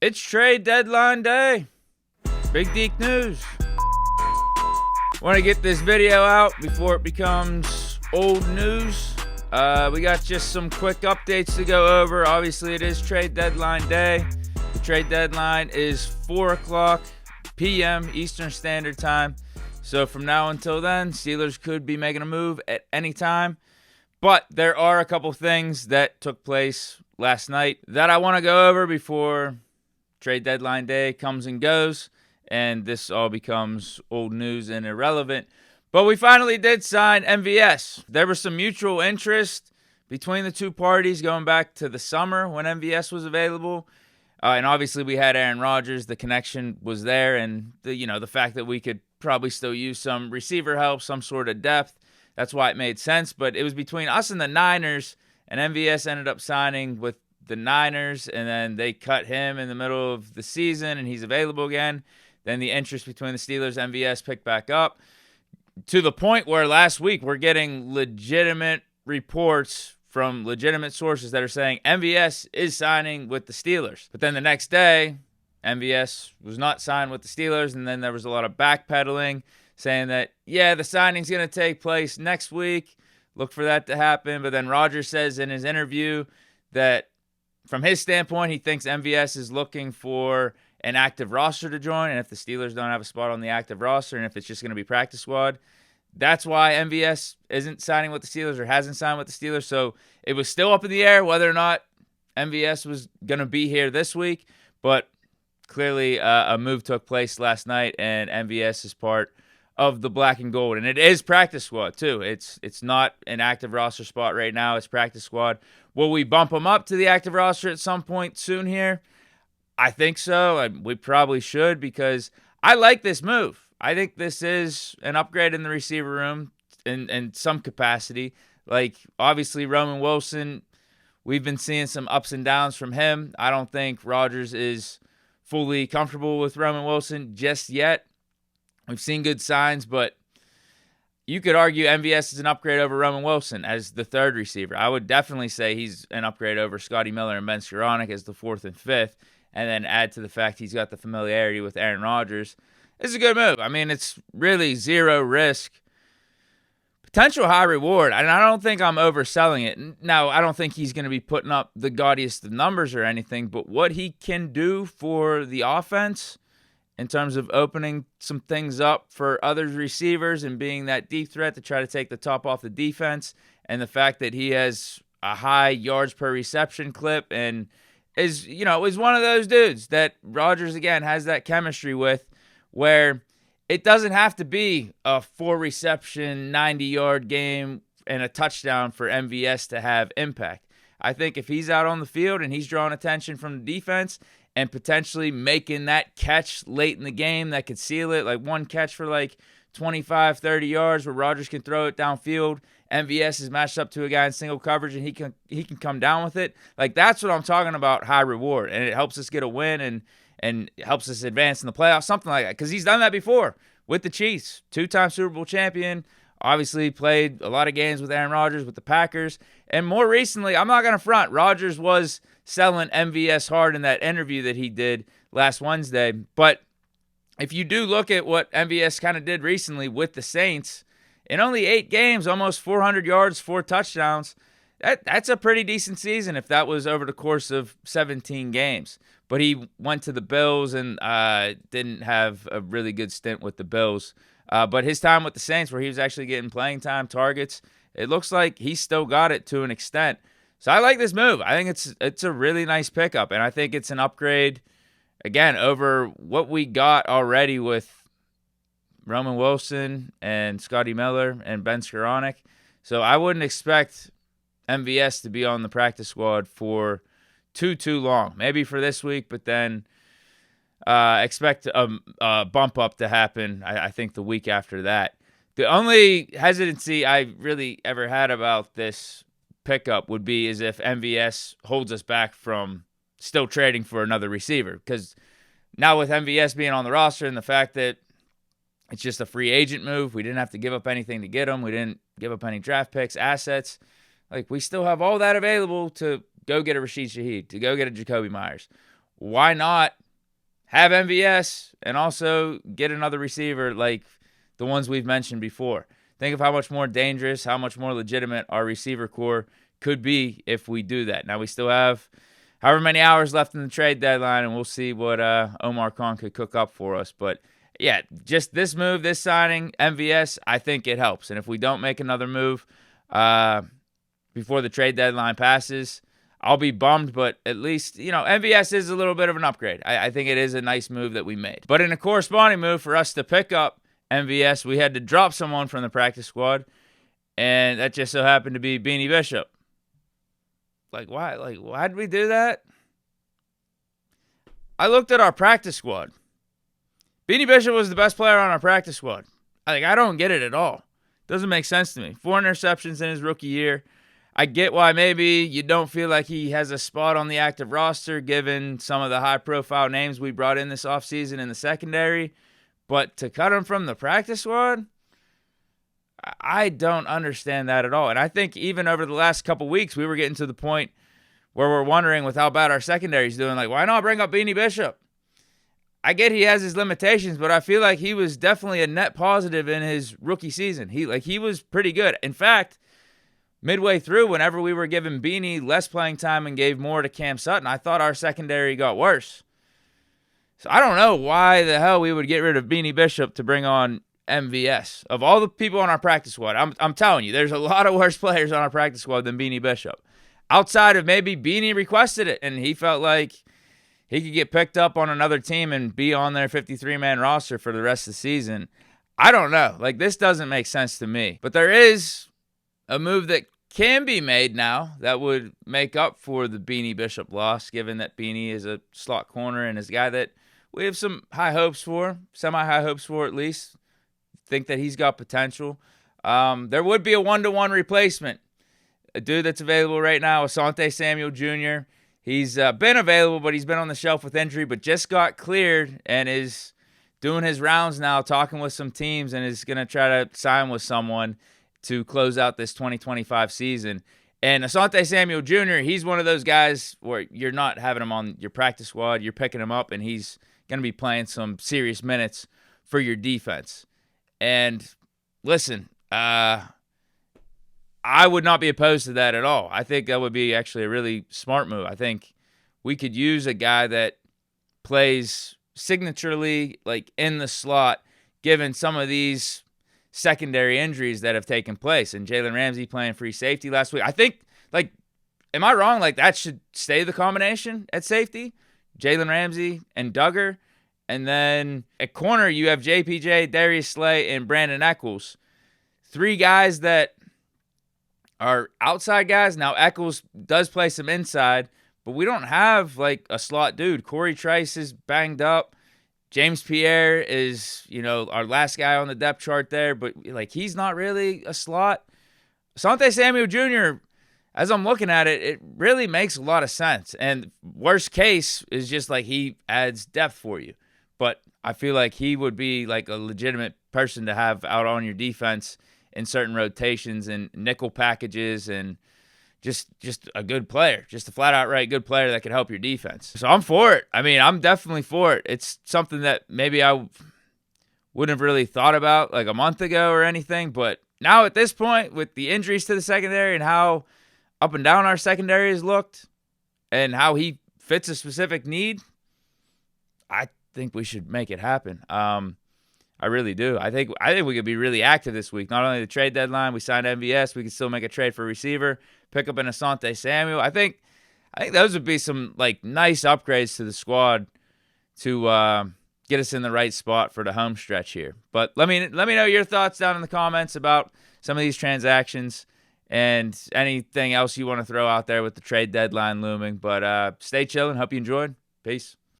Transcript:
It's trade deadline day. Big Deke news. Want to get this video out before it becomes old news. We got just some quick updates to go over. Obviously, it is trade deadline day. The trade deadline is 4 o'clock p.m. Eastern Standard Time. So from now until then, Steelers could be making a move at any time. But there are a couple things that took place last night that I want to go over before trade deadline day comes and goes, and this all becomes old news and irrelevant. But we finally did sign MVS. There was some mutual interest between the two parties going back to the summer when MVS was available. And obviously we had Aaron Rodgers. The connection was there, and the fact that we could probably still use some receiver help, some sort of depth. That's why it made sense. But it was between us and the Niners, and MVS ended up signing with the Niners, and then they cut him in the middle of the season, and he's available again. Then the interest between the Steelers and MVS picked back up to the point where last week we're getting legitimate reports from legitimate sources that are saying MVS is signing with the Steelers. But then the next day, MVS was not signed with the Steelers, and then there was a lot of backpedaling saying that, yeah, the signing's going to take place next week. Look for that to happen. But then Rodgers says in his interview that from his standpoint, he thinks MVS is looking for an active roster to join, and if the Steelers don't have a spot on the active roster, and if it's just going to be practice squad, that's why MVS isn't signing with the Steelers or hasn't signed with the Steelers. So it was still up in the air whether or not MVS was going to be here this week, but clearly a move took place last night, and MVS is part of the black and gold, and it is practice squad too. It's not an active roster spot right now. It's practice squad. Will we bump him up to the active roster at some point soon here? I think so. We probably should, because I like this move. I think this is an upgrade in the receiver room in some capacity. Like, obviously, Roman Wilson, we've been seeing some ups and downs from him. I don't think Rodgers is fully comfortable with Roman Wilson just yet. We've seen good signs, but you could argue MVS is an upgrade over Roman Wilson as the third receiver. I would definitely say he's an upgrade over Scotty Miller and Ben Skoranek as the fourth and fifth, and then add to the fact he's got the familiarity with Aaron Rodgers. It's a good move. I mean, it's really zero risk. Potential high reward, and I don't think I'm overselling it. Now, I don't think he's going to be putting up the gaudiest of numbers or anything, but what he can do for the offense in terms of opening some things up for other receivers and being that deep threat to try to take the top off the defense, and the fact that he has a high yards per reception clip and is one of those dudes that Rodgers, again, has that chemistry with, where it doesn't have to be a 4-reception, 90-yard game and a touchdown for MVS to have impact. I think if he's out on the field and he's drawing attention from the defense and potentially making that catch late in the game that could seal it, like one catch for like 25, 30 yards where Rodgers can throw it downfield, MVS is matched up to a guy in single coverage and he can come down with it. Like, that's what I'm talking about, high reward. And it helps us get a win and helps us advance in the playoffs, something like that. Because he's done that before with the Chiefs. 2-time Super Bowl champion. Obviously played a lot of games with Aaron Rodgers with the Packers. And more recently, I'm not going to front, Rodgers was selling MVS hard in that interview that he did last Wednesday. But if you do look at what MVS kind of did recently with the Saints, in only 8 games, almost 400 yards, 4 touchdowns, that's a pretty decent season if that was over the course of 17 games. But he went to the Bills and didn't have a really good stint with the Bills. But his time with the Saints, where he was actually getting playing time, targets, it looks like he still got it to an extent. So I like this move. I think it's a really nice pickup, and I think it's an upgrade, again, over what we got already with Roman Wilson and Scotty Miller and Ben Skoranek. So I wouldn't expect MVS to be on the practice squad for too long. Maybe for this week, but then expect a bump up to happen, I think, the week after that. The only hesitancy I really ever had about this pickup would be is if MVS holds us back from still trading for another receiver. Because now with MVS being on the roster and the fact that it's just a free agent move, we didn't have to give up anything to get him. We didn't give up any draft picks, assets. Like, we still have all that available to go get a Rashid Shaheed, to go get a Jacoby Myers. why not have MVS and also get another receiver like the ones we've mentioned before? Think of how much more dangerous, how much more legitimate our receiver core could be if we do that. Now, we still have however many hours left in the trade deadline, and we'll see what Omar Khan could cook up for us. But, yeah, just this move, this signing, MVS, I think it helps. And if we don't make another move before the trade deadline passes, I'll be bummed, but at least, MVS is a little bit of an upgrade. I think it is a nice move that we made. But in a corresponding move for us to pick up MVS, we had to drop someone from the practice squad, and that just so happened to be Beanie Bishop. Why did we do that? I looked at our practice squad. Beanie Bishop was the best player on our practice squad. I don't get it at all. Doesn't make sense to me. 4 interceptions in his rookie year. I get why maybe you don't feel like he has a spot on the active roster given some of the high-profile names we brought in this offseason in the secondary. But to cut him from the practice squad, I don't understand that at all. And I think even over the last couple weeks, we were getting to the point where we're wondering with how bad our secondary is doing, why not bring up Beanie Bishop? I get he has his limitations, but I feel like he was definitely a net positive in his rookie season. He was pretty good. In fact, midway through, whenever we were giving Beanie less playing time and gave more to Cam Sutton, I thought our secondary got worse. So I don't know why the hell we would get rid of Beanie Bishop to bring on MVS. Of all the people on our practice squad, I'm telling you, there's a lot of worse players on our practice squad than Beanie Bishop. Outside of maybe Beanie requested it and he felt like he could get picked up on another team and be on their 53-man roster for the rest of the season. I don't know. This doesn't make sense to me. But there is a move that can be made now that would make up for the Beanie Bishop loss, given that Beanie is a slot corner and is a guy that we have some high hopes for, semi-high hopes for at least. Think that he's got potential. There would be a 1-to-1 replacement. A dude that's available right now, Asante Samuel Jr. He's been available, but he's been on the shelf with injury, but just got cleared and is doing his rounds now, talking with some teams, and is going to try to sign with someone to close out this 2025 season. And Asante Samuel Jr., he's one of those guys where you're not having him on your practice squad. You're picking him up, and he's going to be playing some serious minutes for your defense. And listen, I would not be opposed to that at all. I think that would be actually a really smart move. I think we could use a guy that plays signaturely in the slot, given some of these secondary injuries that have taken place. And Jalen Ramsey playing free safety last week. I think, am I wrong? That should stay the combination at safety? Jalen Ramsey and Duggar. And then at corner, you have JPJ, Darius Slay, and Brandon Eccles. 3 guys that are outside guys. Now, Eccles does play some inside, but we don't have, a slot dude. Corey Trice is banged up. James Pierre is, our last guy on the depth chart there, but, he's not really a slot. Asante Samuel Jr., as I'm looking at it, it really makes a lot of sense. And worst case is just, he adds depth for you. But I feel like he would be a legitimate person to have out on your defense in certain rotations and nickel packages, and just a good player, just a flat outright good player that could help your defense. So I'm for it. I'm definitely for it. It's something that maybe I wouldn't have really thought about a month ago or anything, but now at this point with the injuries to the secondary and how up and down our secondary has looked and how he fits a specific need, I think we should make it happen. I really do. I think we could be really active this week. Not only the trade deadline, we signed MVS, we could still make a trade for a receiver, pick up an Asante Samuel. I think those would be some nice upgrades to the squad to get us in the right spot for the home stretch here. But let me know your thoughts down in the comments about some of these transactions and anything else you want to throw out there with the trade deadline looming. But stay chilling. Hope you enjoyed. Peace.